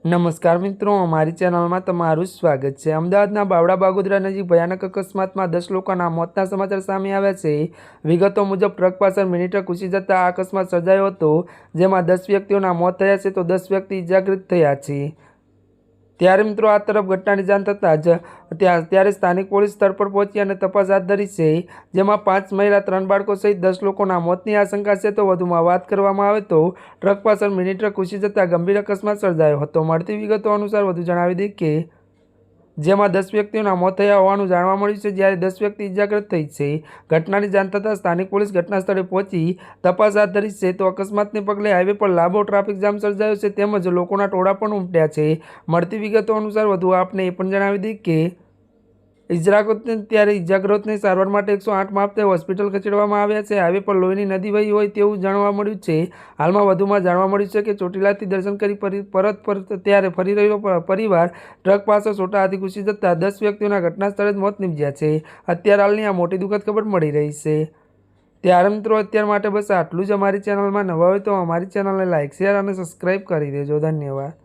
નમસ્કાર મિત્રો, અમારી ચેનલમાં તમારું સ્વાગત છે। અમદાવાદના બાવળા બાગોદરા નજીક ભયાનક અકસ્માતમાં 10 લોકોના મોતના સમાચાર સામે આવ્યા છે। વિગતો મુજબ ટ્રક પાછળ મિની ટ્રક ઘૂસી જતા આ અકસ્માત સર્જાયો હતો, જેમાં 10 વ્યક્તિઓના મોત થયા છે તો 10 વ્યક્તિ ઇજાગ્રસ્ત થયા છે। ત્યારે મિત્રો આ તરફ ઘટનાની જાણ થતાં જ ત્યારે સ્થાનિક પોલીસ સ્થળ પર પહોંચી અને તપાસ હાથ ધરી છે, જેમાં 5 મહિલા 3 બાળકો સહિત 10 લોકોના મોતની આશંકા છે। તો વધુમાં વાત કરવામાં આવે તો ટ્રક પાછળ મિની ટ્રક ઘૂસી જતા ગંભીર અકસ્માત સર્જાયો હતો। મળતી વિગતો અનુસાર વધુ જણાવી દઈએ કે જેમાં 10 વ્યક્તિઓના મોત થયા હોવાનું જાણવા મળ્યું છે, જ્યારે 10 વ્યક્તિ ઇજાગ્રસ્ત થઈ છે। ઘટનાની જાણ થતાં સ્થાનિક પોલીસ ઘટના સ્થળે પહોંચી તપાસ હાથ ધરી છે। તો અકસ્માતને પગલે હાઈવે પર લાંબો ટ્રાફિક જામ સર્જાયો છે, તેમજ લોકોના ટોળા પણ ઉમટ્યા છે। મળતી વિગતો અનુસાર વધુ આપને એ પણ જણાવી દઈએ કે ઇજાગ્રસ્તને સારવાર માટે 108 મારફતે હોસ્પિટલ ખસેડવામાં આવ્યા છે। હાઈવે પર લોહીની નદી વહી હોય તેવું જાણવા મળ્યું છે। હાલમાં વધુમાં જાણવા મળ્યું છે કે ચોટીલાથી દર્શન કરી પરત ત્યારે ફરી રહ્યો પરિવાર ટ્રક પાસે છોટા હાથી ઘૂસી જતા 10 વ્યક્તિઓના ઘટના સ્થળે જ મોત નીપજ્યા છે। અત્યારે હાલની આ મોટી દુઃખદ ખબર મળી રહી છે। ત્યારે મિત્રો અત્યાર માટે બસ આટલું જ। અમારી ચેનલમાં નવા હોય તો અમારી ચેનલને લાઇક, શેર અને સબસ્ક્રાઈબ કરી દેજો। ધન્યવાદ।